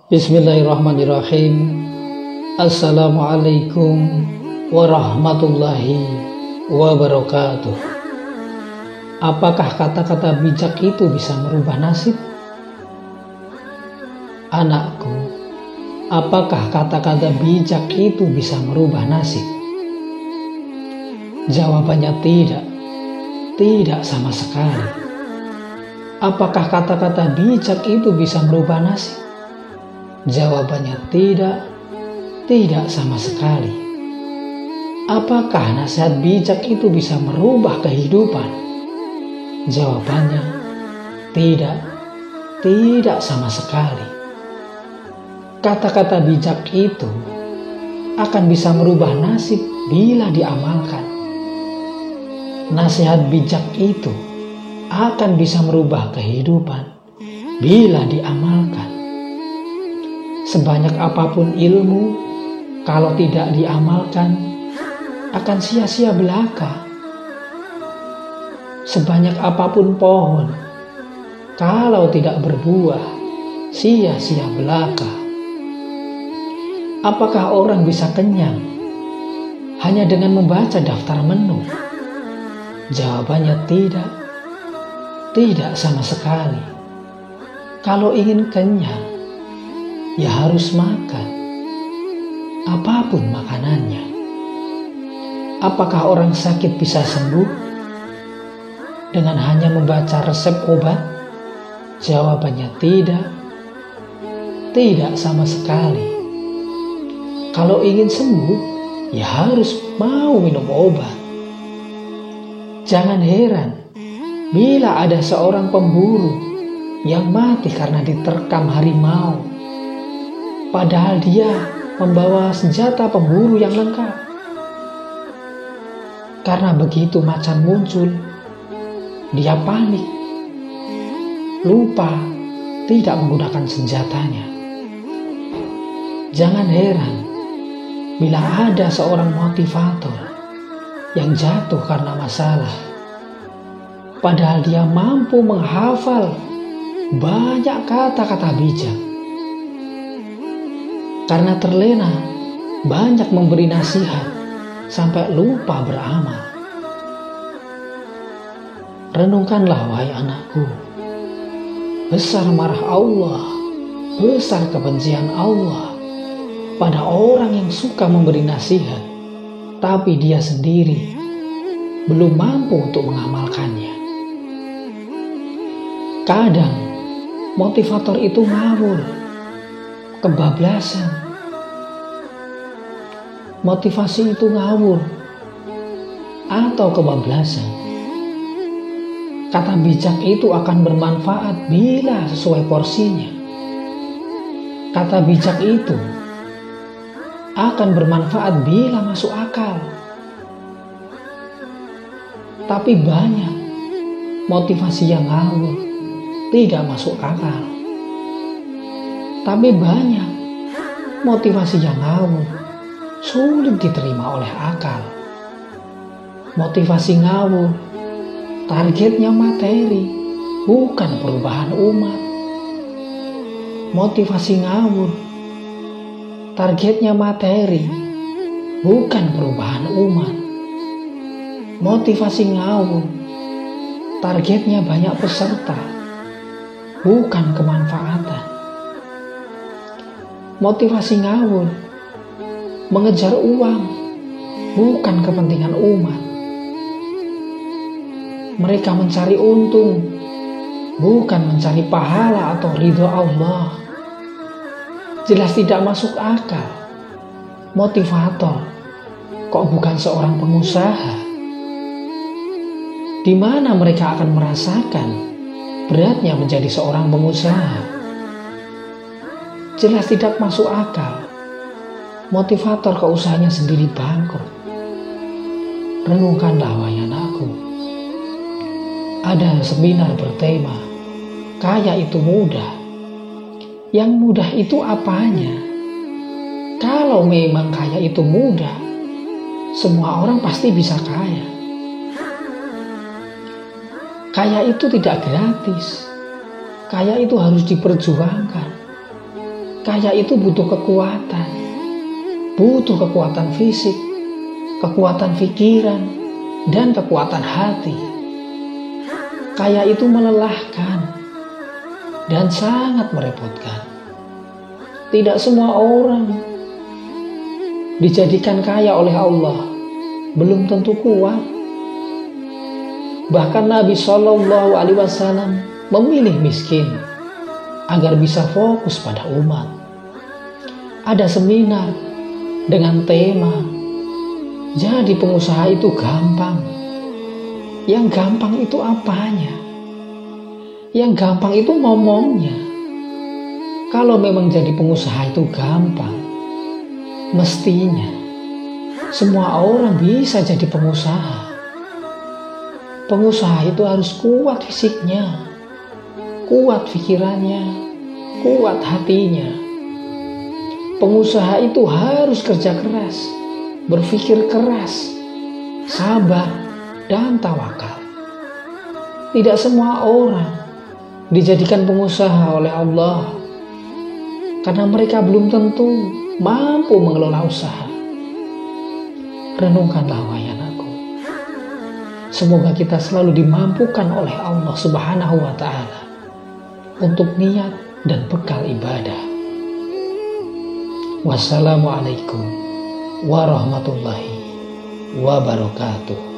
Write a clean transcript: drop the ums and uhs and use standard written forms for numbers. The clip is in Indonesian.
Bismillahirrahmanirrahim. Assalamualaikum warahmatullahi wabarakatuh. Apakah kata-kata bijak itu bisa merubah nasib? Anakku, apakah kata-kata bijak itu bisa merubah nasib? Jawabannya tidak. Tidak sama sekali. Apakah kata-kata bijak itu bisa merubah nasib? Jawabannya tidak sama sekali. Apakah nasihat bijak itu bisa merubah kehidupan? Jawabannya tidak sama sekali. Kata-kata bijak itu akan bisa merubah nasib bila diamalkan. Nasihat bijak itu akan bisa merubah kehidupan bila diamalkan. Sebanyak apapun ilmu, kalau tidak diamalkan, akan sia-sia belaka. Sebanyak apapun pohon, kalau tidak berbuah, sia-sia belaka. Apakah orang bisa kenyang hanya dengan membaca daftar menu? Jawabannya tidak sama sekali. Kalau ingin kenyang, ya harus makan, apapun makanannya. Apakah orang sakit bisa sembuh dengan hanya membaca resep obat? Jawabannya tidak sama sekali. Kalau ingin sembuh, ya harus mau minum obat. Jangan heran bila ada seorang pemburu yang mati karena diterkam harimau, padahal dia membawa senjata pemburu yang lengkap. Karena begitu macan muncul, dia panik, lupa tidak menggunakan senjatanya. Jangan heran bila ada seorang motivator yang jatuh karena masalah, padahal dia mampu menghafal banyak kata-kata bijak. Karena terlena banyak memberi nasihat sampai lupa beramal. Renungkanlah wahai anakku, besar marah Allah, besar kebencian Allah pada orang yang suka memberi nasihat, tapi dia sendiri belum mampu untuk mengamalkannya. Kadang motivator itu ngawur, kebablasan. Motivasi itu ngawur atau kebablasan. Kata bijak itu akan bermanfaat bila sesuai porsinya. Kata bijak itu akan bermanfaat bila masuk akal. Tapi banyak motivasi yang ngawur, tidak masuk akal. Tapi banyak motivasi yang ngawur, sulit diterima oleh akal. Motivasi ngawur, targetnya materi, bukan perubahan umat. Motivasi ngawur, targetnya materi, bukan perubahan umat. Motivasi ngawur, targetnya banyak peserta, bukan kemanfaatan. Motivasi ngawur, mengejar uang, bukan kepentingan umat. Mereka mencari untung, bukan mencari pahala atau ridho Allah. Jelas tidak masuk akal. Motivator kok bukan seorang pengusaha? Di mana mereka akan merasakan beratnya menjadi seorang pengusaha? Jelas tidak masuk akal. Motivator ke usahanya sendiri bangkrut. Renungkanlah wahai anakku. Ada seminar bertema kaya itu mudah. Yang mudah itu apanya? Kalau memang kaya itu mudah, semua orang pasti bisa kaya. Kaya itu tidak gratis. Kaya itu harus diperjuangkan. kaya itu butuh kekuatan fisik, kekuatan pikiran, dan kekuatan hati. Kaya itu melelahkan dan sangat merepotkan. Tidak semua orang dijadikan kaya oleh Allah belum tentu kuat. Bahkan Nabi Shallallahu Alaihi Wasallam memilih miskin agar bisa fokus pada umat. Ada seminar dengan tema "Jadi pengusaha itu gampang". Yang gampang itu apanya? Yang gampang itu ngomongnya. Kalau memang jadi pengusaha itu gampang, mestinya semua orang bisa jadi pengusaha. Pengusaha itu harus kuat fisiknya, kuat pikirannya, kuat hatinya. Pengusaha itu harus kerja keras, berpikir keras, sabar, dan tawakal. Tidak semua orang dijadikan pengusaha oleh Allah karena mereka belum tentu mampu mengelola usaha. Renungkanlah wahai anakku. Semoga kita selalu dimampukan oleh Allah Subhanahu wa Ta'ala untuk niat dan bekal ibadah. Wassalamualaikum warahmatullahi wabarakatuh.